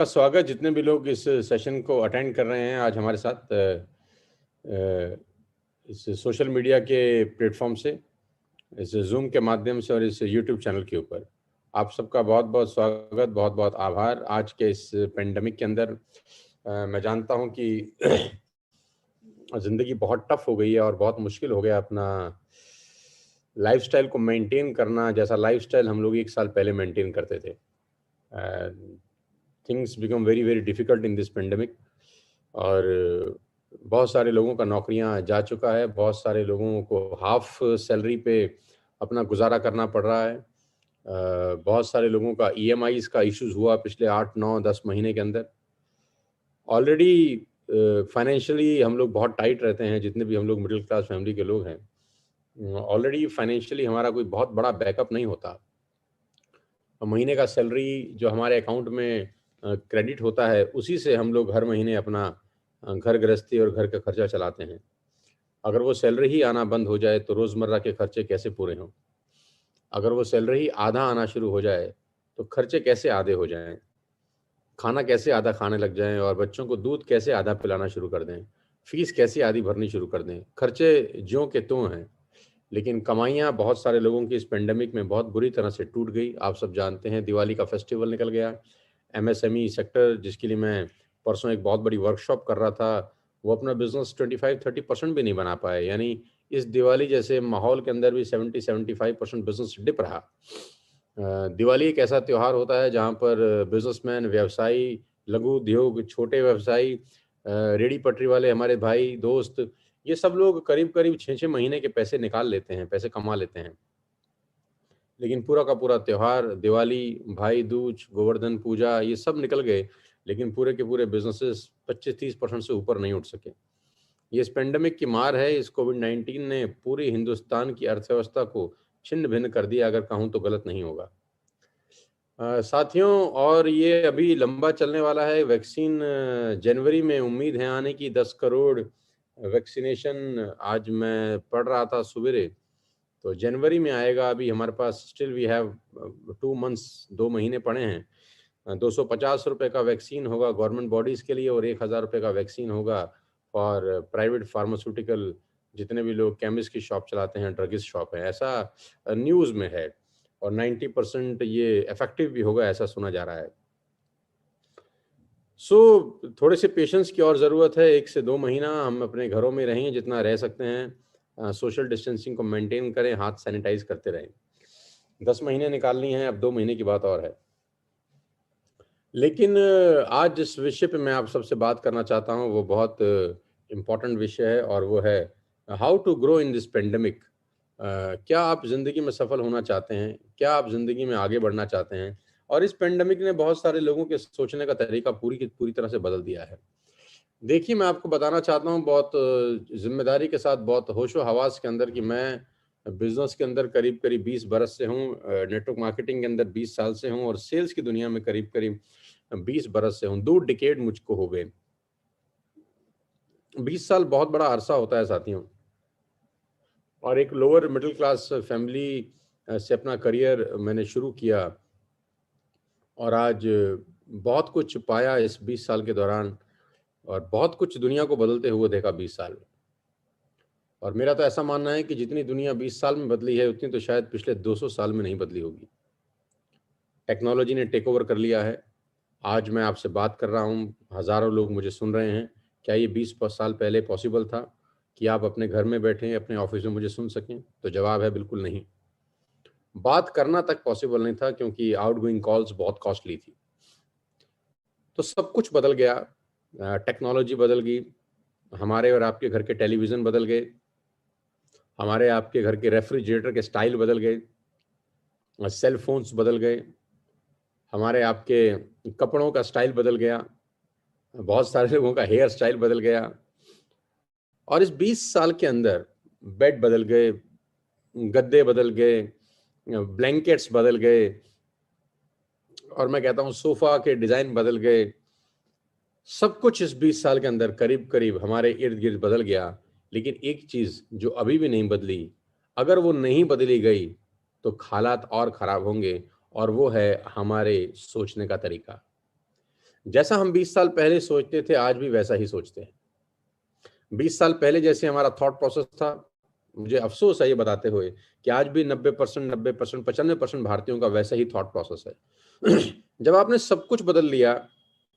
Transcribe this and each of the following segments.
का स्वागत। जितने भी लोग इस सेशन को अटेंड कर रहे हैं आज हमारे साथ इस सोशल मीडिया के प्लेटफॉर्म से, इस जूम के माध्यम से और इस यूट्यूब चैनल के ऊपर, आप सबका बहुत बहुत स्वागत, बहुत बहुत आभार। आज के इस पेंडेमिक के अंदर मैं जानता हूं कि ज़िंदगी बहुत टफ हो गई है और बहुत मुश्किल हो गया अपना लाइफस्टाइल को मेंटेन करना, जैसा लाइफस्टाइल हम लोग एक साल पहले मेंटेन करते थे। Things become very very difficult in this pandemic और बहुत सारे लोगों का नौकरियां जा चुका है, बहुत सारे लोगों को हाफ सैलरी पे अपना गुजारा करना पड़ रहा है। बहुत सारे लोगों का ईएमआईज़ का इश्यूज़ हुआ पिछले 8, 9, 10 महीने के अंदर। ऑलरेडी फाइनेंशियली हम लोग बहुत टाइट रहते हैं, जितने भी हम लोग मिडिल क्लास फैमिली के लोग हैं। ऑलरेडी फाइनेंशियली हमारा कोई बहुत बड़ा बैकअप नहीं होता। महीने का सैलरी जो हमारे अकाउंट में क्रेडिट होता है, उसी से हम लोग हर महीने अपना घर गृहस्थी और घर का खर्चा चलाते हैं। अगर वो सैलरी ही आना बंद हो जाए तो रोज़मर्रा के खर्चे कैसे पूरे हों? अगर वो सैलरी ही आधा आना शुरू हो जाए तो खर्चे कैसे आधे हो जाएँ? खाना कैसे आधा खाने लग जाएँ और बच्चों को दूध कैसे आधा पिलाना शुरू कर दें? फीस कैसे आधी भरनी शुरू कर दें? खर्चे ज्यों के त्यों हैं। लेकिन कमाइयाँ बहुत सारे लोगों की इस पेंडेमिक में बहुत बुरी तरह से टूट गई। आप सब जानते हैं, दिवाली का फेस्टिवल निकल गया। एमएसएमई सेक्टर, जिसके लिए मैं परसों एक बहुत बड़ी वर्कशॉप कर रहा था, वो अपना बिज़नेस 25-30% भी नहीं बना पाए। यानी इस दिवाली जैसे माहौल के अंदर भी 70-75% बिज़नेस डिप रहा। दिवाली एक ऐसा त्योहार होता है जहाँ पर बिज़नेसमैन, व्यवसायी, लघु उद्योग, छोटे व्यवसायी, रेहड़ी पटरी वाले हमारे भाई, दोस्त, ये सब लोग करीब-करीब 6-6 महीने के पैसे निकाल लेते हैं, पैसे कमा लेते हैं। लेकिन पूरा का पूरा त्योहार, दिवाली, भाई दूज, गोवर्धन पूजा, ये सब निकल गए, लेकिन पूरे के पूरे बिज़नेसेस 25-30% से ऊपर नहीं उठ सके। ये इस पेंडेमिक की मार है। इस कोविड-19 ने पूरी हिंदुस्तान की अर्थव्यवस्था को छिन्न-भिन्न कर दिया, अगर कहूँ तो गलत नहीं होगा। साथियों, और ये अभी लंबा चलने वाला है। वैक्सीन जनवरी में उम्मीद है आने की, 10 करोड़ वैक्सीनेशन आज मैं पढ़ रहा था सवेरे, तो जनवरी में आएगा। अभी हमारे पास स्टिल वी हैव 2 मंथ्स, 2 महीने पड़े हैं। ₹250 का वैक्सीन होगा गवर्नमेंट बॉडीज़ के लिए और ₹1000 का वैक्सीन होगा फॉर प्राइवेट फार्मास्यूटिकल, जितने भी लोग केमिस्ट की शॉप चलाते हैं, ड्रगिस्ट शॉप है, ऐसा न्यूज़ में है। और 90% ये इफ़ेक्टिव भी होगा, ऐसा सुना जा रहा है। थोड़े से पेशेंस की और ज़रूरत है। 1 से 2 महीना हम अपने घरों में रहें जितना रह सकते हैं। सोशल डिस्टेंसिंग को मेंटेन करें, हाथ सैनिटाइज़ करते रहें। 10 महीने निकालनी है, अब 2 महीने की बात और है। लेकिन आज जिस विषय पे मैं आप सबसे बात करना चाहता हूँ, वो बहुत इम्पोर्टेंट विषय है और वो है how to grow in this pandemic. क्या आप ज़िंदगी में सफल होना चाहते हैं? क्या आप ज़िंदगी में आगे बढ़ना चाहते हैं? और इस पेंडेमिक ने बहुत सारे लोगों के सोचने का तरीका पूरी की पूरी तरह से बदल दिया है। देखिए, मैं आपको बताना चाहता हूँ बहुत ज़िम्मेदारी के साथ, बहुत होशो-हवास के अंदर, कि मैं बिज़नेस के अंदर करीब-करीब 20 बरस से हूँ, नेटवर्क मार्केटिंग के अंदर 20 साल से हूँ और सेल्स की दुनिया में करीब-करीब 20 बरस से हूँ। 2 डिकेड मुझको हो गए। 20 साल बहुत बड़ा अरसा होता है साथियों, और एक लोअर मिडल क्लास फैमिली से अपना करियर मैंने शुरू किया और आज बहुत कुछ पाया इस 20 साल के दौरान और बहुत कुछ दुनिया को बदलते हुए देखा 20 साल में। और मेरा तो ऐसा मानना है कि जितनी दुनिया 20 साल में बदली है, उतनी तो शायद पिछले 200 साल में नहीं बदली होगी। टेक्नोलॉजी ने टेक ओवर कर लिया है। आज मैं आपसे बात कर रहा हूँ, हज़ारों लोग मुझे सुन रहे हैं। क्या ये 20 साल पहले पॉसिबल था कि आप अपने घर में बैठे, अपने ऑफ़िस में मुझे सुन सकें? तो जवाब है बिल्कुल नहीं। बात करना तक पॉसिबल नहीं था, क्योंकि आउटगोइंग कॉल्स बहुत कॉस्टली थी। तो सब कुछ बदल गया। टेक्नोलॉजी बदल गई। हमारे और आपके घर के टेलीविज़न बदल गए। हमारे आपके घर के रेफ्रिजरेटर के स्टाइल बदल गए। सेल फ़ोन्स बदल गए। हमारे आपके कपड़ों का स्टाइल बदल गया। बहुत सारे लोगों का हेयर स्टाइल बदल गया। और इस 20 साल के अंदर बेड बदल गए, गद्दे बदल गए, ब्लैंकेट्स बदल गए, और मैं कहता हूँ सोफ़ा के डिज़ाइन बदल गए। सब कुछ इस 20 साल के अंदर करीब-करीब हमारे इर्द-गिर्द बदल गया। लेकिन एक चीज़ जो अभी भी नहीं बदली, अगर वो नहीं बदली गई, तो हालात और ख़राब होंगे, और वो है हमारे सोचने का तरीका। जैसा हम 20 साल पहले सोचते थे आज भी वैसा ही सोचते हैं। 20 साल पहले जैसे हमारा थॉट प्रोसेस था, मुझे अफ़सोस है ये बताते हुए कि आज भी 90%, 90%, 95% भारतीयों का वैसा ही थॉट प्रोसेस है। जब आपने सब कुछ बदल लिया,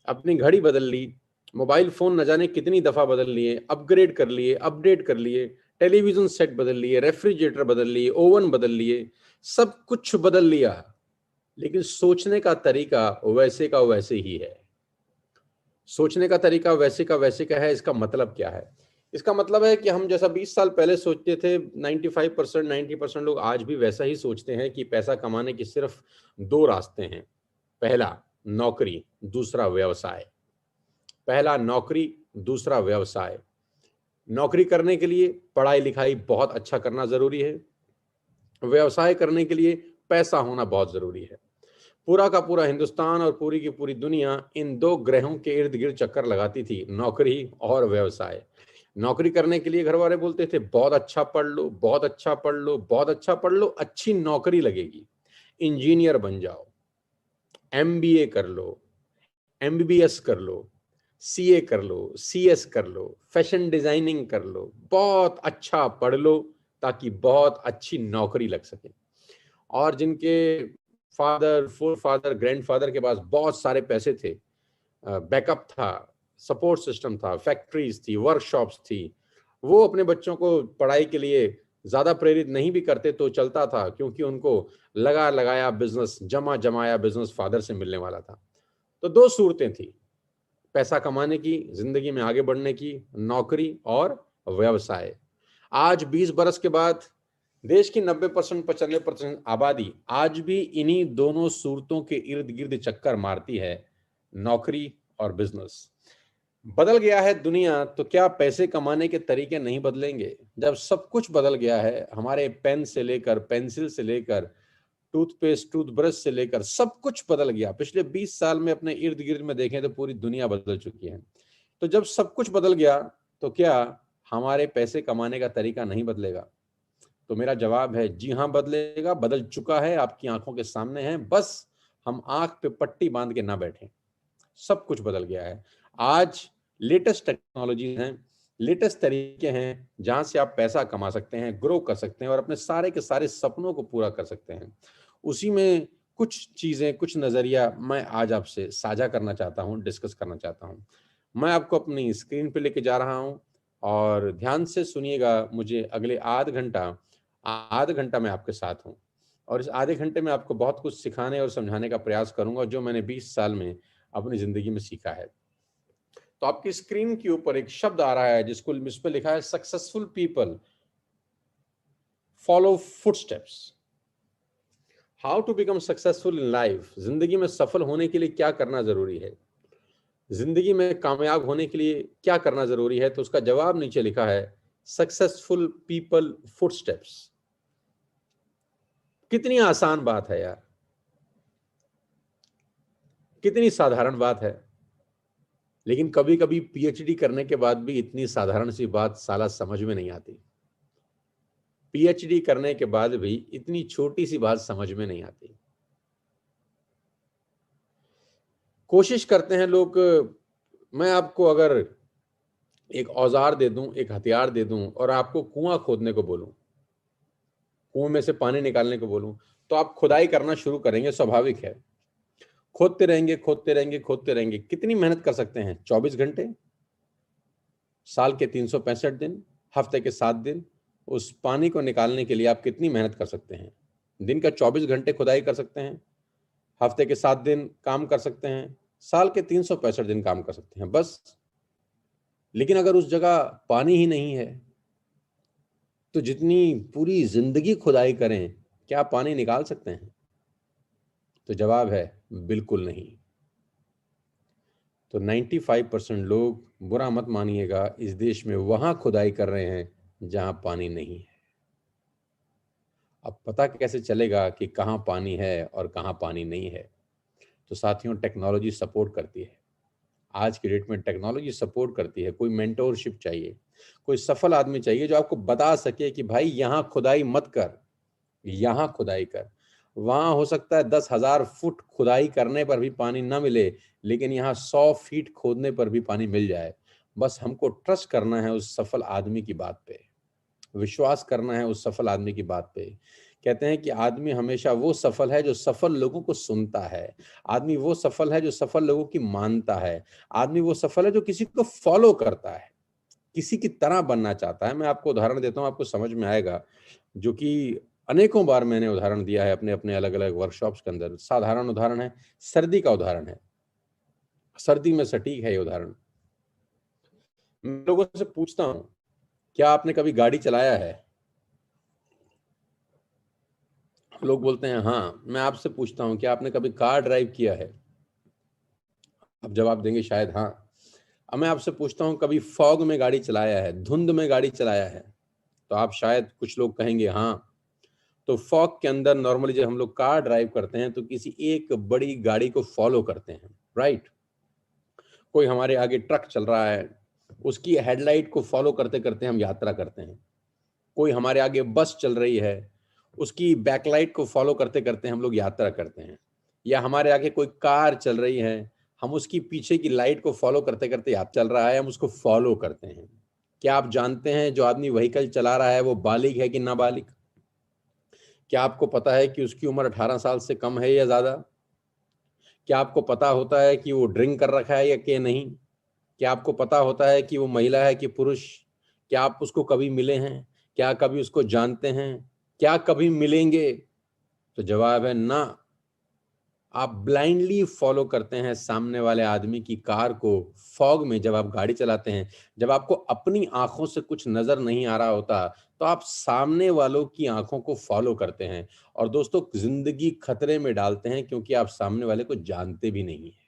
अपनी घड़ी बदल ली, मोबाइल फ़ोन न जाने कितनी दफ़ा बदल लिए, अपग्रेड कर लिए, अपडेट कर लिए, टेलीविज़न सेट बदल लिए, रेफ्रिजरेटर बदल लिए, ओवन बदल लिए, सब कुछ बदल लिया, लेकिन सोचने का तरीका वैसे का वैसे ही है। सोचने का तरीका वैसे का वैसे का है, इसका मतलब क्या है? इसका मतलब है कि हम जैसा 20 साल पहले सोचते थे, 95% 90% लोग आज भी वैसा ही सोचते हैं कि पैसा कमाने के सिर्फ 2 रास्ते हैं। पहला नौकरी, दूसरा व्यवसाय। पहला नौकरी, दूसरा व्यवसाय। नौकरी करने के लिए पढ़ाई-लिखाई बहुत अच्छा करना ज़रूरी है। व्यवसाय करने के लिए पैसा होना बहुत ज़रूरी है। पूरा का पूरा हिंदुस्तान और पूरी की पूरी दुनिया इन 2 ग्रहों के इर्द-गिर्द चक्कर लगाती थी, नौकरी और व्यवसाय। नौकरी करने के लिए घरवाले बोलते थे, "बहुत अच्छा पढ़ लो, बहुत अच्छा पढ़ लो, बहुत अच्छा पढ़ लो, अच्छी नौकरी लगेगी। इंजीनियर बन जाओ, एमबीए कर लो, एमबीबीएस कर लो, सीए कर लो, सीएस कर लो, फैशन डिज़ाइनिंग कर लो, बहुत अच्छा पढ़ लो ताकि बहुत अच्छी नौकरी लग सके।" और जिनके फादर, फोरफादर, ग्रैंडफादर के पास बहुत सारे पैसे थे, बैकअप था, सपोर्ट सिस्टम था, फैक्ट्रीज थी, वर्कशॉप्स थी, वो अपने बच्चों को पढ़ाई के लिए ज़्यादा प्रेरित नहीं भी करते तो चलता था, क्योंकि उनको लगा लगाया बिजनेस, जमा जमाया बिजनेस फादर से मिलने वाला था। तो 2 सूरतें थी, पैसा कमाने की, ज़िंदगी में आगे बढ़ने की, नौकरी और व्यवसाय। आज 20 बरस के बाद देश की 90% 95% आबादी आज भी इन्हीं दोनों सूरतों के इर्द-गिर्द चक्कर मारती है, नौकरी और बिज़नेस। बदल गया है दुनिया, तो क्या पैसे कमाने के तरीके नहीं बदलेंगे? जब सब कुछ बदल गया है, हमारे पेन से लेकर, पेंसिल से लेकर, टूथपेस्ट, टूथब्रश से लेकर सब कुछ बदल गया। पिछले 20 साल में अपने इर्द-गिर्द में देखें तो पूरी दुनिया बदल चुकी है। तो जब सब कुछ बदल गया, तो क्या हमारे पैसे कमाने का तरीका नहीं बदलेगा? तो मेरा जवाब है जी हाँ, बदलेगा, बदल चुका है, आपकी आँखों के सामने है, बस हम आँख पे पट्टी बाँध के ना बैठें। सब कुछ बदल गया है। आज लेटेस्ट टेक्नोलॉजीज़ हैं, लेटेस्ट तरीके हैं, जहाँ से आप पैसा कमा सकते हैं, ग्रो कर सकते हैं और अपने सारे के सारे सपनों को पूरा कर सकते हैं। उसी में कुछ चीज़ें, कुछ नज़रिया मैं आज आपसे साझा करना चाहता हूँ, डिस्कस करना चाहता हूँ। मैं आपको अपनी स्क्रीन पे लेके जा रहा हूँ और ध्यान से सुनिएगा मुझे अगले आधा घंटा मैं आपके साथ हूँ और इस आधे घंटे में आपको बहुत कुछ सिखाने और समझाने का प्रयास करूँगा, जो मैंने 20 साल में अपनी ज़िंदगी में सीखा है। तो आपकी स्क्रीन के ऊपर एक शब्द आ रहा है जिस पे लिखा है successful people follow footsteps. How to become successful in life. जिंदगी में सफल होने के लिए क्या करना जरूरी है, जिंदगी में कामयाब होने के लिए क्या करना जरूरी है, तो उसका जवाब नीचे लिखा है सक्सेसफुल पीपल फुटस्टेप्स। कितनी आसान बात है यार, कितनी साधारण बात है, लेकिन कभी कभी पीएचडी करने के बाद भी इतनी साधारण सी बात साला समझ में नहीं आती। पीएचडी करने के बाद भी इतनी छोटी सी बात समझ में नहीं आती। कोशिश करते हैं लोग, मैं आपको अगर एक औजार दे दूं, एक हथियार दे दूं और आपको कुआं खोदने को बोलूं, कुएं में से पानी निकालने को बोलूं, तो आप खुदाई करना शुरू करेंगे, स्वाभाविक है। खोदते रहेंगे, खोदते रहेंगे, खोदते रहेंगे। कितनी मेहनत कर सकते हैं? 24 घंटे, साल के 365 दिन, हफ्ते के 7 दिन। उस पानी को निकालने के लिए आप कितनी मेहनत कर सकते हैं? दिन का 24 घंटे खुदाई कर सकते हैं, हफ्ते के 7 दिन काम कर सकते हैं, साल के 365 दिन काम कर सकते हैं, बस। लेकिन अगर उस जगह पानी ही नहीं है, तो जितनी पूरी जिंदगी खुदाई करें, क्या पानी निकाल सकते हैं? तो जवाब है बिल्कुल नहीं। तो 95% लोग, बुरा मत मानिएगा, इस देश में वहां खुदाई कर रहे हैं जहां पानी नहीं है। अब पता कैसे चलेगा कि कहां पानी है और कहां पानी नहीं है? तो साथियों, टेक्नोलॉजी सपोर्ट करती है। आज की डेट में टेक्नोलॉजी सपोर्ट करती है। कोई मेंटोरशिप चाहिए, कोई सफल आदमी चाहिए जो आपको बता सके कि भाई यहाँ खुदाई मत कर, यहाँ खुदाई कर। वहां हो सकता है 10,000 फुट खुदाई करने पर भी पानी ना मिले, लेकिन यहाँ 100 फीट खोदने पर भी पानी मिल जाए। बस हमको ट्रस्ट करना है उस सफल आदमी की बात पे, विश्वास करना है उस सफल आदमी की बात पे। कहते हैं कि आदमी हमेशा वो सफल है जो सफल लोगों को सुनता है। आदमी वो सफल है जो सफल लोगों की मानता है। आदमी वो सफल है जो किसी को फॉलो करता है, किसी की तरह बनना चाहता है। मैं आपको उदाहरण देता हूँ, आपको समझ में आएगा, जो कि अनेकों बार मैंने उदाहरण दिया है अपने अपने अलग अलग वर्कशॉप्स के अंदर। साधारण उदाहरण है, सर्दी का उदाहरण है। सर्दी में सटीक है ये उदाहरण। मैं लोगों से पूछता हूँ, क्या आपने कभी गाड़ी चलाया है? लोग बोलते हैं हाँ। मैं आपसे पूछता हूँ, क्या आपने कभी कार ड्राइव किया है? अब जवाब देंगे शायद हाँ। अब मैं आपसे पूछता हूँ, कभी फॉग में गाड़ी चलाया है, धुंध में गाड़ी चलाया है? तो आप शायद कुछ लोग कहेंगे हाँ। तो फॉग के अंदर नॉर्मली जब हम लोग कार ड्राइव करते हैं तो किसी एक बड़ी गाड़ी को फॉलो करते हैं, राइट? कोई हमारे आगे ट्रक चल रहा है, उसकी हेडलाइट को फॉलो करते करते हम यात्रा करते हैं। कोई हमारे आगे बस चल रही है, उसकी बैकलाइट को फॉलो करते करते हम लोग यात्रा करते हैं। या हमारे आगे कोई कार चल रही है, हम उसकी पीछे की लाइट को फॉलो करते करते यात्रा चल रहा है, हम उसको फॉलो करते हैं। क्या आप जानते हैं जो आदमी व्हीकल चला रहा है वो बालिग है कि नाबालिग? क्या आपको पता है कि उसकी उम्र 18 साल से कम है या ज्यादा? क्या आपको पता होता है कि वो ड्रिंक कर रखा है या कि नहीं? क्या आपको पता होता है कि वो महिला है कि पुरुष? क्या आप उसको कभी मिले हैं? क्या कभी उसको जानते हैं? क्या कभी मिलेंगे? तो जवाब है ना। आप ब्लाइंडली फॉलो करते हैं सामने वाले आदमी की कार को। फॉग में जब आप गाड़ी चलाते हैं, जब आपको अपनी आंखों से कुछ नजर नहीं आ रहा होता, तो आप सामने वालों की आंखों को फॉलो करते हैं। और दोस्तों, जिंदगी खतरे में डालते हैं, क्योंकि आप सामने वाले को जानते भी नहीं है।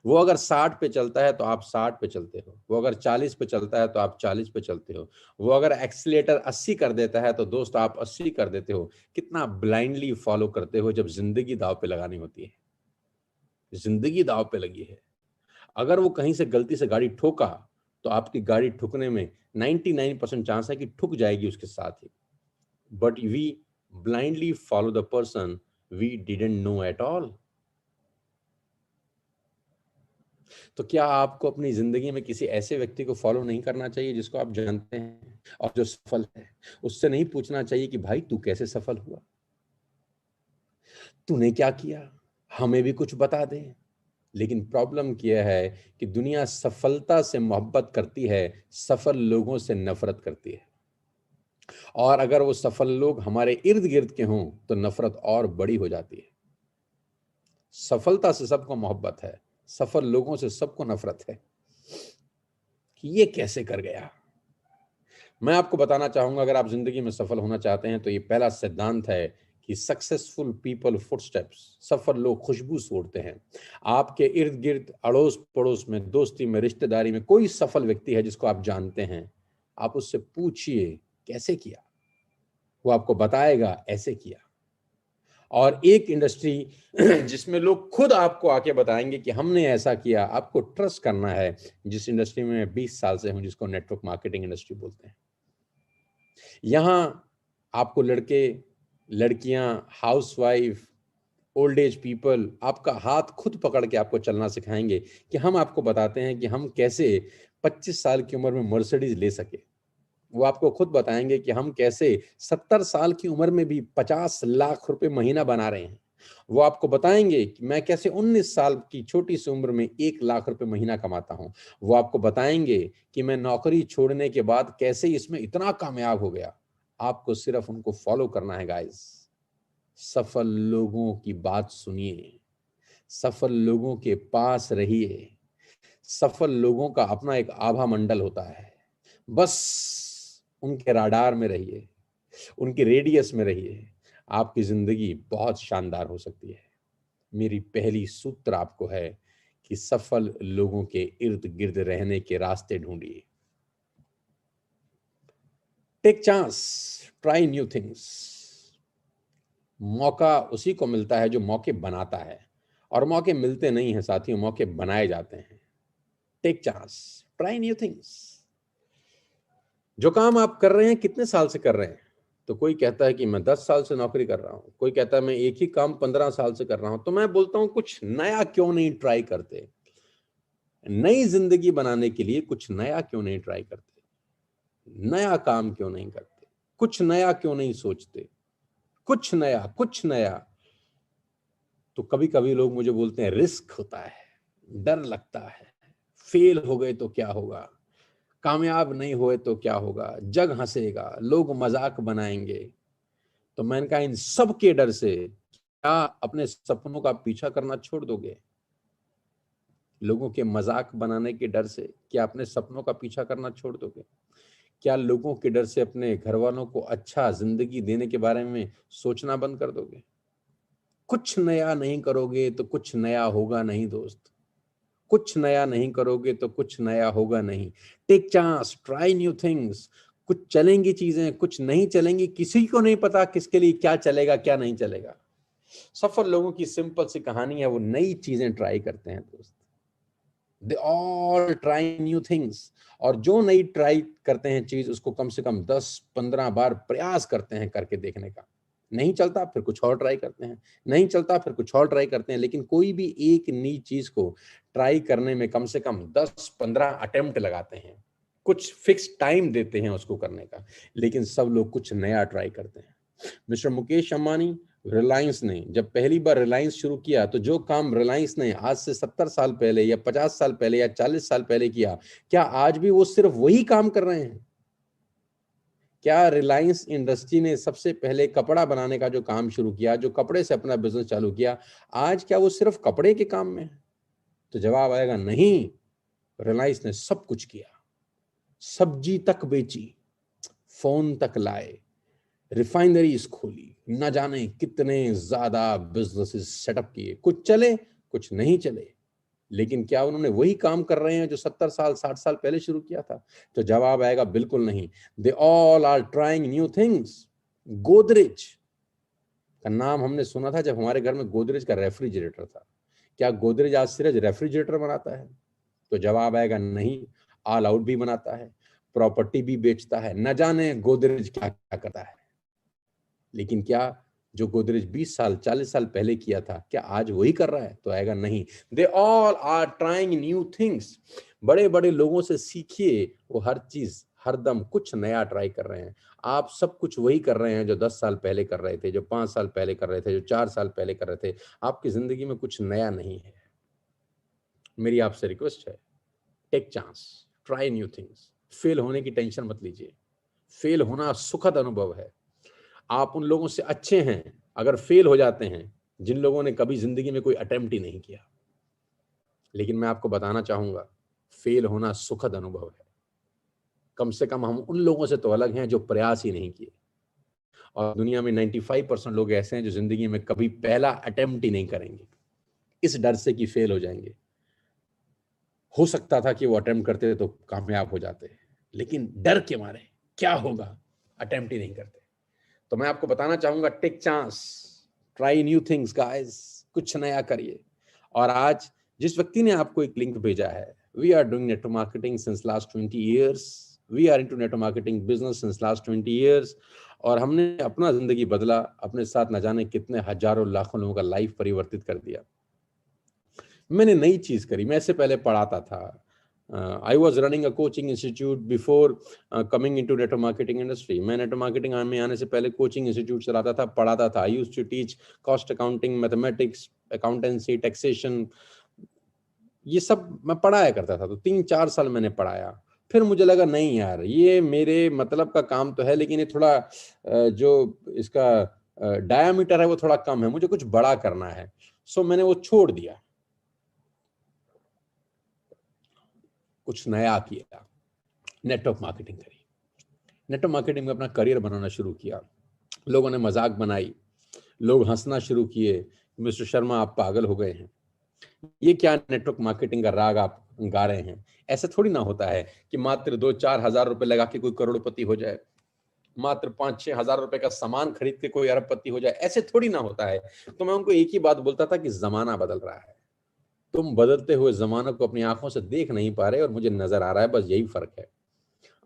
वो अगर 60 पे चलता है तो आप 60 पे चलते हो, वो अगर 40 पे चलता है तो आप 40 पे चलते हो, वो अगर एक्सीलेटर 80 कर देता है तो दोस्त आप 80 कर देते हो। कितना ब्लाइंडली फॉलो करते हो जब जिंदगी दांव पे लगानी होती है। जिंदगी दांव पे लगी है। अगर वो कहीं से गलती से गाड़ी ठोका, तो आपकी गाड़ी ठुकने में 99% चांस है कि ठुक जाएगी उसके साथ ही। But we blindly follow the person we didn't know at all. तो क्या आपको अपनी जिंदगी में किसी ऐसे व्यक्ति को फॉलो नहीं करना चाहिए जिसको आप जानते हैं और जो सफल है? उससे नहीं पूछना चाहिए कि भाई तू कैसे सफल हुआ, तूने क्या किया, हमें भी कुछ बता दे। लेकिन प्रॉब्लम क्या है कि दुनिया सफलता से मोहब्बत करती है, सफल लोगों से नफरत करती है। और अगर वो सफल लोग हमारे इर्द गिर्द के हों तो नफरत और बड़ी हो जाती है। सफलता से सबको मोहब्बत है, सफल लोगों से सबको नफरत है कि ये कैसे कर गया। मैं आपको बताना चाहूंगा, अगर आप जिंदगी में सफल होना चाहते हैं तो ये पहला सिद्धांत है कि सक्सेसफुल पीपल फुटस्टेप्स, सफल लोग खुशबू छोड़ते हैं। आपके इर्द गिर्द, अड़ोस पड़ोस में, दोस्ती में, रिश्तेदारी में कोई सफल व्यक्ति है जिसको आप जानते हैं, आप उससे पूछिए कैसे किया, वो आपको बताएगा ऐसे किया। और एक इंडस्ट्री जिसमें लोग खुद आपको आके बताएंगे कि हमने ऐसा किया, आपको ट्रस्ट करना है। जिस इंडस्ट्री में मैं 20 साल से हूं, जिसको नेटवर्क मार्केटिंग इंडस्ट्री बोलते हैं। यहाँ आपको लड़के, लड़कियां, हाउसवाइफ, ओल्ड एज पीपल आपका हाथ खुद पकड़ के आपको चलना सिखाएंगे कि हम आपको बताते हैं कि हम कैसे 25 साल की उम्र में मर्सिडीज ले सके। वो आपको खुद बताएंगे कि हम कैसे 70 साल की उम्र में भी 50 लाख रुपए महीना बना रहे हैं। वो आपको बताएंगे कि मैं कैसे 19 साल की छोटी सी उम्र में 1 लाख रुपए महीना कमाता हूं। वो आपको बताएंगे कि मैं नौकरी छोड़ने के बाद कैसे इसमें इतना कामयाब हो गया। आपको सिर्फ उनको फॉलो करना है गाइस। सफल लोगों की बात सुनिए, सफल लोगों के पास रहिए। सफल लोगों का अपना एक आभा मंडल होता है। बस उनके राडार में रहिए, उनके रेडियस में रहिए। आपकी जिंदगी बहुत शानदार हो सकती है। मेरी पहली सूत्र आपको है कि सफल लोगों के इर्द गिर्द रहने के रास्ते ढूंढिए। Take chance, try new things. मौका उसी को मिलता है जो मौके बनाता है, और मौके मिलते नहीं हैं साथियों, मौके बनाए जाते हैं। Take chance, try new things. जो काम आप कर रहे हैं, कितने साल से कर रहे हैं? तो कोई कहता है कि मैं 10 साल से नौकरी कर रहा हूँ, कोई कहता है मैं एक ही काम 15 साल से कर रहा हूँ। तो मैं बोलता हूँ कुछ नया क्यों नहीं ट्राई करते? नई जिंदगी बनाने के लिए कुछ नया क्यों नहीं ट्राई करते? नया काम क्यों नहीं करते? कुछ नया क्यों नहीं सोचते? कुछ नया, कुछ नया। तो कभी कभी लोग मुझे बोलते हैं रिस्क होता है, डर लगता है, फेल हो गए तो क्या होगा, कामयाब नहीं हुए तो क्या होगा, जग हंसेगा, लोग मजाक बनाएंगे। तो मैंने कहा इन सब के डर से क्या अपने सपनों का पीछा करना छोड़ दोगे? लोगों के मजाक बनाने के डर से क्या अपने सपनों का पीछा करना छोड़ दोगे? क्या लोगों के डर से अपने घर वालों को अच्छा जिंदगी देने के बारे में सोचना बंद कर दोगे? कुछ नया नहीं करोगे तो कुछ नया होगा नहीं दोस्त। कुछ नया नहीं करोगे तो कुछ नया होगा नहीं। Take chance, try new things. कुछ चलेंगी चीजें, कुछ नहीं चलेंगी, किसी को नहीं पता किसके लिए क्या चलेगा क्या नहीं चलेगा। सफल लोगों की सिंपल सी कहानी है, वो नई चीजें ट्राई करते हैं दोस्त। They all try new things. और जो नई ट्राई करते हैं चीज, उसको कम से कम 10-15 बार प्रयास करते हैं करके देखने का। नहीं चलता फिर कुछ और ट्राई करते हैं, नहीं चलता फिर कुछ और ट्राई करते हैं। लेकिन कोई भी एक नई चीज को ट्राई करने में कम से कम 10-15 अटेम्प्ट लगाते हैं, कुछ फिक्स टाइम देते हैं उसको करने का। लेकिन सब लोग कुछ नया ट्राई करते हैं। मिस्टर मुकेश अंबानी, रिलायंस ने जब पहली बार रिलायंस शुरू किया, तो जो काम रिलायंस ने आज से 70 साल पहले या 50 साल पहले या 40 साल पहले किया, क्या आज भी वो सिर्फ वही काम कर रहे हैं? क्या रिलायंस इंडस्ट्री ने सबसे पहले कपड़ा बनाने का जो काम शुरू किया, जो कपड़े से अपना बिजनेस चालू किया, आज क्या वो सिर्फ कपड़े के काम में है? तो जवाब आएगा नहीं। रिलायंस ने सब कुछ किया, सब्जी तक बेची, फोन तक लाए, रिफाइनरीज खोली, न जाने कितने ज्यादा बिजनेसेस सेटअप किए। कुछ चले, कुछ नहीं चले। लेकिन क्या उन्होंने वही काम कर रहे हैं जो 70 साल 60 साल पहले शुरू किया था? तो जवाब आएगा बिल्कुल नहीं। They all are trying new things. Godrej का नाम हमने सुना था जब हमारे घर में गोदरेज का रेफ्रिजरेटर था। क्या गोदरेज आज सिर्फ रेफ्रिजरेटर बनाता है? तो जवाब आएगा नहीं। ऑल आउट भी बनाता है, प्रॉपर्टी भी बेचता है, न जाने गोदरेज क्या क्या करता है। लेकिन क्या जो गोदरेज 20 साल 40 साल पहले किया था, क्या आज वही कर रहा है? तो आएगा नहीं। They all are trying new things. बड़े बड़े लोगों से सीखिए, वो हर चीज हरदम कुछ नया ट्राई कर रहे हैं। आप सब कुछ वही कर रहे हैं जो 10 साल पहले कर रहे थे, जो 5 साल पहले कर रहे थे, जो 4 साल पहले कर रहे थे। आपकी जिंदगी में कुछ नया नहीं है। मेरी आपसे रिक्वेस्ट है, take chance, try new things. Fail होने की टेंशन मत लीजिए। फेल होना सुखद अनुभव है। आप उन लोगों से अच्छे हैं अगर फेल हो जाते हैं जिन लोगों ने कभी जिंदगी में कोई अटेम्प्ट ही नहीं किया। लेकिन मैं आपको बताना चाहूंगा, फेल होना सुखद अनुभव है। कम से कम हम उन लोगों से तो अलग हैं जो प्रयास ही नहीं किए। और दुनिया में 95% लोग ऐसे हैं जो जिंदगी में कभी पहला अटेम्प्ट ही नहीं करेंगे, इस डर से कि फेल हो जाएंगे। हो सकता था कि वो अटेम्प्ट करते तो कामयाब हो जाते, लेकिन डर के मारे क्या होगा अटेम्प्ट ही नहीं करते। तो मैं आपको बताना चाहूंगा, take chance, try new things guys. कुछ नया करिए। और आज जिस व्यक्ति ने आपको एक लिंक भेजा है, we are doing network marketing since last 20 years, we are into network marketing business since last 20 years. और हमने अपना जिंदगी बदला, अपने साथ न जाने कितने हजारों लाखों लोगों का लाइफ परिवर्तित कर दिया। मैंने नई चीज करी। मैं इससे पहले पढ़ाता था। I was running a coaching institute before coming into network marketing industry. मैं नेटवर्क मार्केटिंग में आने से पहले कोचिंग इंस्टीट्यूट चलाता था, पढ़ाता था। I used to teach cost accounting, mathematics, accountancy, taxation, ये सब मैं पढ़ाया करता था। तो 3-4 साल मैंने पढ़ाया। फिर मुझे लगा नहीं यार, ये मेरे मतलब का काम तो है, लेकिन ये थोड़ा जो इसका डायामीटर है वो थोड़ा कम है, मुझे कुछ बड़ा करना है। सो मैंने वो छोड़ दिया, कुछ नया किया, नेटवर्क मार्केटिंग करी। नेटवर्क मार्केटिंग में अपना करियर बनाना शुरू किया। लोगों ने मजाक बनाई, लोग हंसना शुरू किए, मिस्टर शर्मा आप पागल हो गए हैं, ये क्या नेटवर्क मार्केटिंग का राग आप गा रहे हैं। ऐसा थोड़ी ना होता है कि मात्र 2-4 हजार रुपए लगा के कोई करोड़पति हो जाए, मात्र 5-6 हजार रुपए का सामान खरीद के कोई अरबपति हो जाए, ऐसे थोड़ी ना होता है। तो मैं उनको एक ही बात बोलता था कि जमाना बदल रहा है, तुम बदलते हुए जमाने को अपनी आंखों से देख नहीं पा रहे और मुझे नजर आ रहा है, बस यही फर्क है।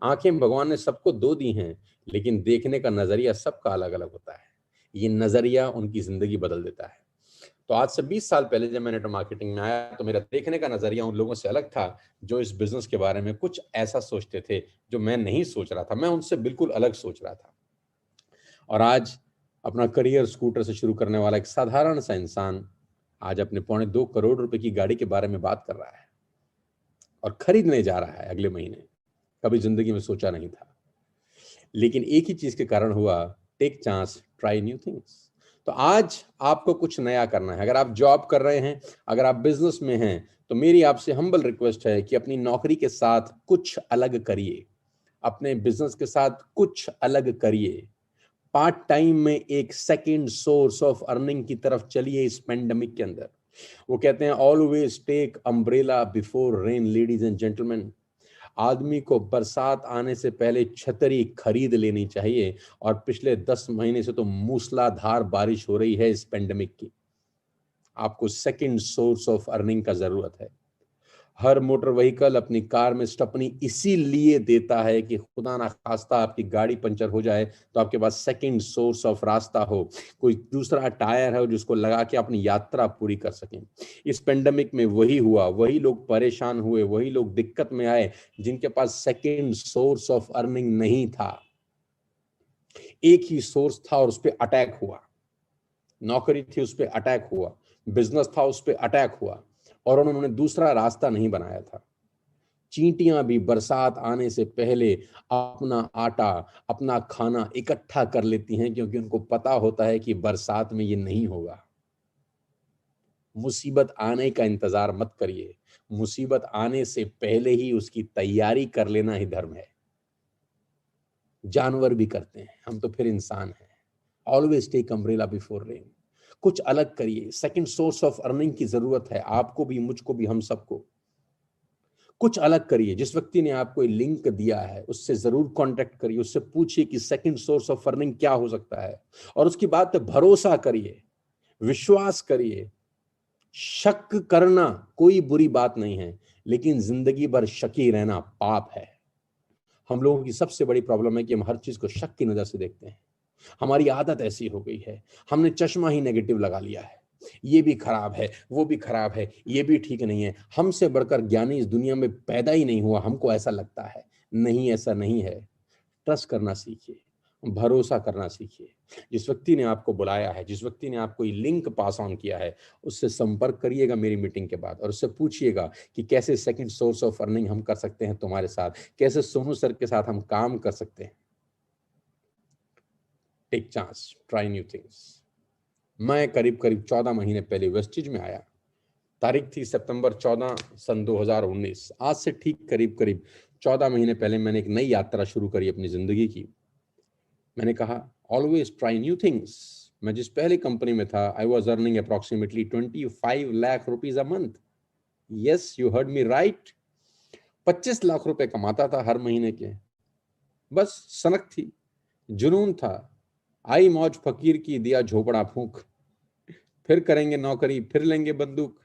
आंखें भगवान ने सबको दो दी हैं, लेकिन देखने का नजरिया सबका अलग अलग होता है। ये नजरिया उनकी जिंदगी बदल देता है। तो आज से 20 साल पहले जब मैं नेटवर्क मार्केटिंग में आया, तो मेरा देखने का नजरिया उन लोगों से अलग था जो इस बिजनेस के बारे में कुछ ऐसा सोचते थे जो मैं नहीं सोच रहा था। मैं उनसे बिल्कुल अलग सोच रहा था। और आज अपना करियर स्कूटर से शुरू करने वाला एक साधारण सा इंसान आज अपने 2.25 करोड़ की गाड़ी के बारे में बात कर रहा है और खरीदने जा रहा है अगले महीने। कभी जिंदगी में सोचा नहीं था, लेकिन एक ही चीज के कारण हुआ, take chance, try new things. तो आज आपको कुछ नया करना है। अगर आप जॉब कर रहे हैं, अगर आप बिजनेस में हैं, तो मेरी आपसे हम्बल रिक्वेस्ट है कि अपनी नौकरी के साथ कुछ अलग करिए, अपने बिजनेस के साथ कुछ अलग करिए। पार्ट टाइम में एक सेकेंड सोर्स ऑफ अर्निंग की तरफ चलिए इस पेंडेमिक के अंदर। वो कहते हैं always take umbrella before rain, ladies and gentleman. आदमी को बरसात आने से पहले छतरी खरीद लेनी चाहिए। और पिछले 10 महीने से तो मूसलाधार बारिश हो रही है इस पेंडेमिक की। आपको सेकंड सोर्स ऑफ अर्निंग का जरूरत है। हर मोटर व्हीकल अपनी कार में स्टपनी इसीलिए देता है कि खुदा ना खास्ता आपकी गाड़ी पंचर हो जाए तो आपके पास सेकंड सोर्स ऑफ रास्ता हो, कोई दूसरा टायर है जिसको लगा के अपनी यात्रा पूरी कर सकें। इस पेंडेमिक में वही हुआ, वही लोग परेशान हुए, वही लोग दिक्कत में आए जिनके पास सेकंड सोर्स ऑफ अर्निंग नहीं था। एक ही सोर्स था और उस पर अटैक हुआ। नौकरी थी, उस पर अटैक हुआ। बिजनेस था, उस पर अटैक हुआ। और उन्होंने दूसरा रास्ता नहीं बनाया था। चींटियां भी बरसात आने से पहले अपना आटा, अपना खाना इकट्ठा कर लेती हैं, क्योंकि उनको पता होता है कि बरसात में ये नहीं होगा। मुसीबत आने का इंतजार मत करिए, मुसीबत आने से पहले ही उसकी तैयारी कर लेना ही धर्म है। जानवर भी करते हैं, हम तो फिर इंसान हैं। Always take umbrella before rain. कुछ अलग करिए। सेकंड सोर्स ऑफ अर्निंग की जरूरत है आपको भी, मुझको भी, हम सबको। कुछ अलग करिए। जिस व्यक्ति ने आपको लिंक दिया है उससे जरूर कांटेक्ट करिए, उससे पूछिए कि सेकंड सोर्स ऑफ अर्निंग क्या हो सकता है, और उसकी बात पे भरोसा करिए, विश्वास करिए। शक करना कोई बुरी बात नहीं है, लेकिन जिंदगी भर शकी रहना पाप है। हम लोगों की सबसे बड़ी प्रॉब्लम है कि हम हर चीज को शक की नजर से देखते हैं। हमारी आदत ऐसी हो गई है, हमने चश्मा ही नेगेटिव लगा लिया है। ये भी खराब है, वो भी खराब है, ये भी ठीक नहीं है। हमसे बढ़कर ज्ञानी इस दुनिया में पैदा ही नहीं हुआ, हमको ऐसा लगता है। नहीं, ऐसा नहीं है। ट्रस्ट करना सीखिए, भरोसा करना सीखिए। जिस व्यक्ति ने आपको बुलाया है, जिस व्यक्ति ने आपको ये लिंक पास ऑन किया है, उससे संपर्क करिएगा मेरी मीटिंग के बाद, और उससे पूछिएगा कि कैसे सेकंड सोर्स ऑफ अर्निंग हम कर सकते हैं तुम्हारे साथ, कैसे सोनू सर के साथ हम काम कर सकते हैं। Take chance, try new things. मैं करीब करीब 14 महीने पहले वेस्टिज में आया। तारीख थी सितंबर 14 सन 2019। आज से ठीक करीब करीब 14 महीने पहले मैंने एक नई यात्रा शुरू करी अपनी जिंदगी की। मैंने कहा ऑलवेज ट्राई न्यू थिंग्स। मैं जिस पहली कंपनी में था, I was earning approximately 25 lakh rupees a month. Yes, you heard me right. 25 lakh रुपए कमाता था हर महीने के। बस सनक थी, जुनून था। आई मौज फकीर की, दिया झोपड़ा फूंक। फिर करेंगे नौकरी, फिर लेंगे बंदूक।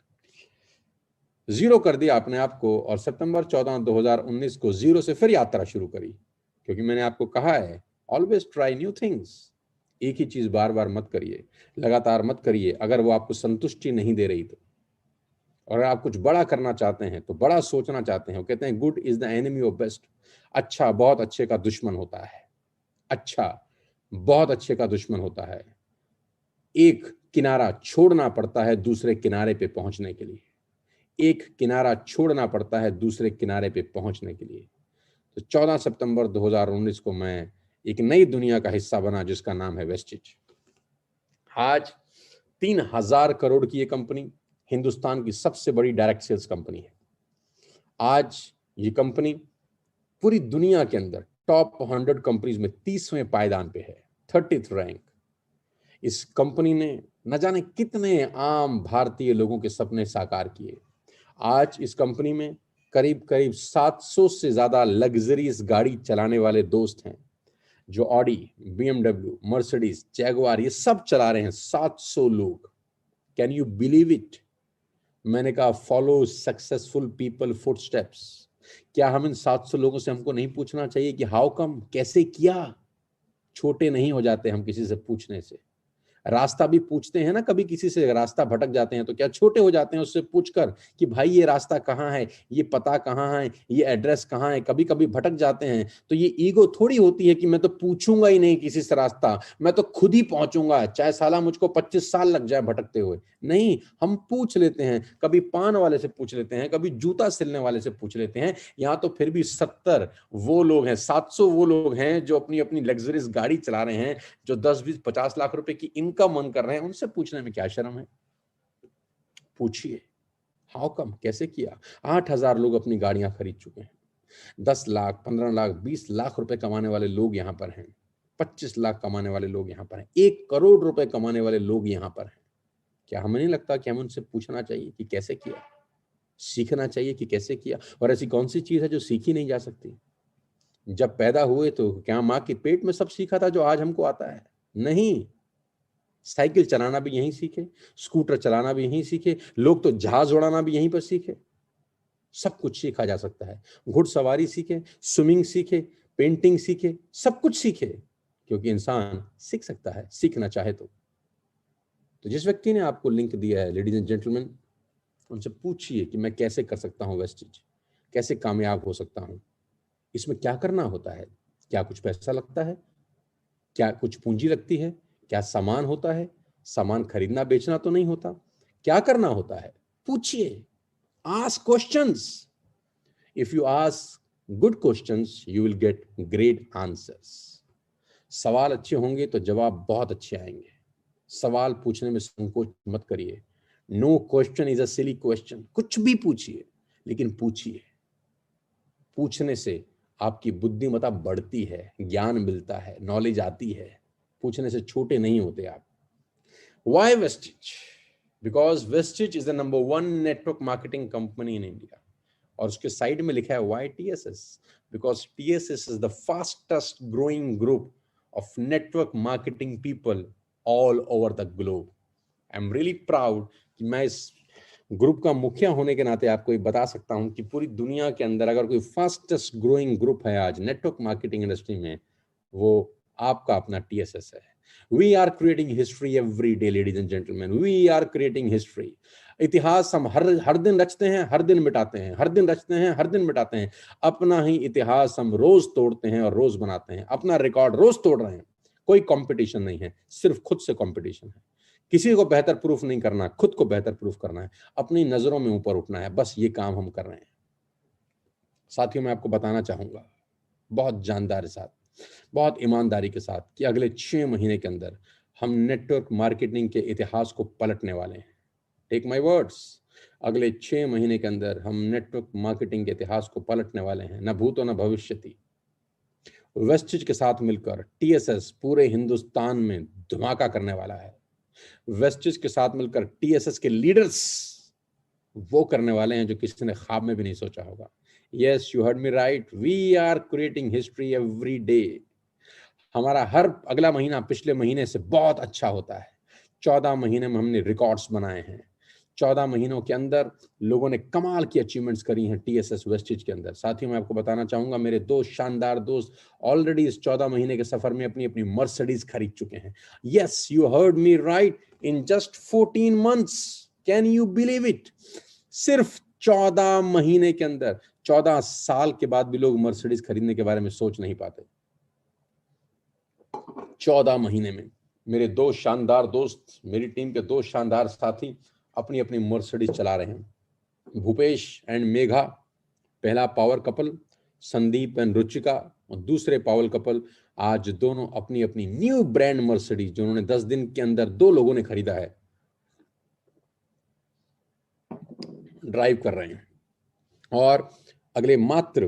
जीरो कर दिया अपने आप को, और सितंबर 14 2019 को जीरो से फिर यात्रा शुरू करी। क्योंकि मैंने आपको कहा है ऑलवेज ट्राई न्यू थिंग्स। एक ही चीज बार बार मत करिए, लगातार मत करिए, अगर वो आपको संतुष्टि नहीं दे रही तो। और अगर आप कुछ बड़ा करना चाहते हैं, तो बड़ा सोचना चाहते हैं, वो कहते हैं good is the enemy of best. अच्छा बहुत अच्छे का दुश्मन होता है। अच्छा बहुत अच्छे का दुश्मन होता है। एक किनारा छोड़ना पड़ता है दूसरे किनारे पे पहुंचने के लिए। एक किनारा छोड़ना पड़ता है दूसरे किनारे पे पहुंचने के लिए। तो 14 सितंबर 2019 को मैं एक नई दुनिया का हिस्सा बना, जिसका नाम है वेस्टिज। आज 3000 करोड़ की ये कंपनी हिंदुस्तान की सबसे बड़ी डायरेक्ट सेल्स कंपनी है। आज ये कंपनी पूरी दुनिया के अंदर टॉप 100 कंपनीज में 30वें पायदान पे है, 30th रैंक। इस कंपनी ने न जाने कितने आम भारतीय लोगों के सपने साकार किए। आज इस कंपनी में करीब करीब 700 से ज्यादा लग्जरीज गाड़ी चलाने वाले दोस्त हैं, जो ऑडी, बीएमडब्ल्यू, मर्सिडीज, जैगुआर ये सब चला रहे हैं। 700 लोग। Can you believe it? मैंने कहा फॉलो सक्सेसफुल पीपल फुटस्टेप्स। क्या हम इन 700 लोगों से हमको नहीं पूछना चाहिए कि हाउ कम, कैसे किया? छोटे नहीं हो जाते हम किसी से पूछने से। रास्ता भी पूछते हैं ना, कभी किसी से रास्ता भटक जाते हैं तो क्या छोटे हो जाते हैं उससे पूछकर कि भाई ये रास्ता कहाँ है, ये पता कहाँ है, ये एड्रेस कहाँ है? कभी कभी भटक जाते हैं तो ये ईगो थोड़ी होती है कि मैं तो पूछूंगा ही नहीं किसी से रास्ता, मैं तो खुद ही पहुंचूंगा, चाहे साला मुझको 25 साल लग जाए भटकते हुए। नहीं, हम पूछ लेते हैं, कभी पान वाले से पूछ लेते हैं, कभी जूता सिलने वाले से पूछ लेते हैं। यहाँ तो फिर भी 70 वो लोग हैं, 700 वो लोग हैं जो अपनी अपनी लग्जरियस गाड़ी चला रहे हैं, जो 10-20-50 लाख रुपए की इनकम मन कर रहे हैं, उनसे पूछने में क्या शर्म है? पूछिए, हाउ कम, कैसे किया? 8,000 लोग अपनी गाड़ियां खरीद चुके हैं। 10 लाख, 15 लाख, 20 लाख रुपए कमाने वाले लोग यहां पर हैं। 25 लाख कमाने वाले लोग यहां पर हैं। 1 करोड़ रुपए कमाने वाले लोग यहां पर हैं। क्या हमें नहीं लगता कि हमें उनसे पूछना चाहिए कि कैसे किया? सीखना चाहिए कि कैसे किया? और ऐसी कौन सी चीज है जो सीखी नहीं जा सकती? जब पैदा हुए तो क्या माँ के पेट में सब सीखा था जो आज हमको आता है? नहीं। साइकिल चलाना भी यहीं सीखे, स्कूटर चलाना भी यहीं सीखे, लोग तो जहाज उड़ाना भी यहीं पर सीखे। सब कुछ सीखा जा सकता है। घुड़सवारी सीखे, स्विमिंग सीखे, पेंटिंग सीखे, सब कुछ सीखे, क्योंकि इंसान सीख सकता है, सीखना चाहे तो जिस व्यक्ति ने आपको लिंक दिया है, लेडीज एंड जेंटलमैन, उनसे पूछिए कि मैं कैसे कर सकता हूँ वेस्टेज, कैसे कामयाब हो सकता हूँ, इसमें क्या करना होता है, क्या कुछ पैसा लगता है, क्या कुछ पूंजी लगती है, क्या सामान होता है, सामान खरीदना बेचना तो नहीं होता, क्या करना होता है? पूछिए, ask questions. If you ask good questions you will get great answers. सवाल अच्छे होंगे तो जवाब बहुत अच्छे आएंगे। सवाल पूछने में संकोच मत करिए। No question is a silly question. कुछ भी पूछिए, लेकिन पूछिए। पूछने से आपकी बुद्धिमत्ता बढ़ती है, ज्ञान मिलता है, नॉलेज आती है। पूछने से छोटे नहीं होते आप। Why Vestige? Because Vestige is the #1 network marketing company in India. और उसके साइड में लिखा है why TSS? Because TSS is the fastest growing group of network marketing people all over the globe. I'm really proud कि मैं इस group का मुखिया होने के नाते आपको ये बता सकता हूं कि पूरी दुनिया के अंदर अगर कोई फास्टेस्ट ग्रोइंग ग्रुप है आज नेटवर्क मार्केटिंग इंडस्ट्री में, वो आपका अपना TSS है। We are creating history every day, ladies and gentleman, we are creating history. इतिहास हम हर दिन रचते हैं, हर दिन मिटाते हैं, हर दिन रचते हैं, हर दिन मिटाते हैं। अपना ही इतिहास हम रोज तोड़ते हैं और रोज बनाते हैं। अपना रिकॉर्ड रोज तोड़ रहे हैं। कोई कंपटीशन नहीं है, सिर्फ खुद से कंपटीशन है। किसी को बेहतर प्रूफ नहीं करना, खुद को बेहतर प्रूफ करना है, अपनी नजरों में ऊपर उठना है। बस ये काम हम कर रहे हैं। साथियों, मैं आपको बताना चाहूंगा बहुत जानदार के साथ, बहुत ईमानदारी के साथ कि अगले 6 महीने के अंदर हम नेटवर्क मार्केटिंग के इतिहास को पलटने वाले हैं। टेक माय वर्ड्स, अगले 6 महीने के अंदर हम नेटवर्क मार्केटिंग के इतिहास को पलटने वाले हैं, न भूतो न भविष्यति। वेस्टिज के साथ मिलकर TSS पूरे हिंदुस्तान में धमाका करने वाला है। वेस्टिज के साथ मिलकर TSS के लीडर्स वो करने वाले हैं जो किसी ने ख्वाब में भी नहीं सोचा होगा। Yes, you heard me right, we are creating history every day. हमारा हर अगला महीना पिछले महीने से बहुत अच्छा होता है। 14 महीने में हमने रिकॉर्ड्स बनाए हैं। 14 महीनों के अंदर लोगों ने कमाल की अचीवमेंट्स करी हैं TSS वेस्टिज के अंदर। साथियों, मैं आपको बताना चाहूंगा, मेरे दो शानदार दोस्त ऑलरेडी इस 14 महीने के सफर में अपनी अपनी मर्सिडीज खरीद चुके हैं। Yes, you heard me right, in just 14 months. Can you believe it? सिर्फ 14 महीने के अंदर। 14 साल के बाद भी लोग मर्सिडीज खरीदने के बारे में सोच नहीं पाते। 14 महीने में मेरे दो शानदार दोस्त, मेरी टीम के दो शानदार साथी अपनी अपनी मर्सिडीज चला रहे हैं। भूपेश एंड मेघा, पहला power couple, Sandeep and Ruchika, और दूसरे पावर कपल आज दोनों अपनी अपनी न्यू ब्रांड मर्सिडीज जो उन्होंने 10 दिन के अंदर दो लोगों ने खरीदा है, ड्राइव कर रहे हैं। और अगले मात्र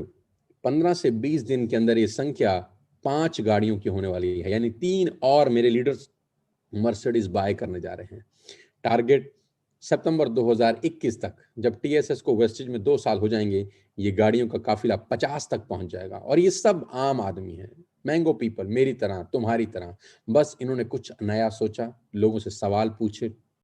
15 से 20 दिन के अंदर ये संख्या 5 गाड़ियों की होने वाली है, यानी 3 और मेरे लीडर्स मर्सिडीज बाय करने जा रहे हैं। टारगेट सितंबर 2021 तक, जब TSS को वेस्टिज में 2 साल हो जाएंगे, ये गाड़ियों का काफिला 50 तक पहुंच जाएगा। और ये सब आम आदमी है, मैंगो पीपल, मेरी तरह, तुम्हारी तरह। बस इन्होंने कुछ नया सोचा, लोगों से सवाल पूछे,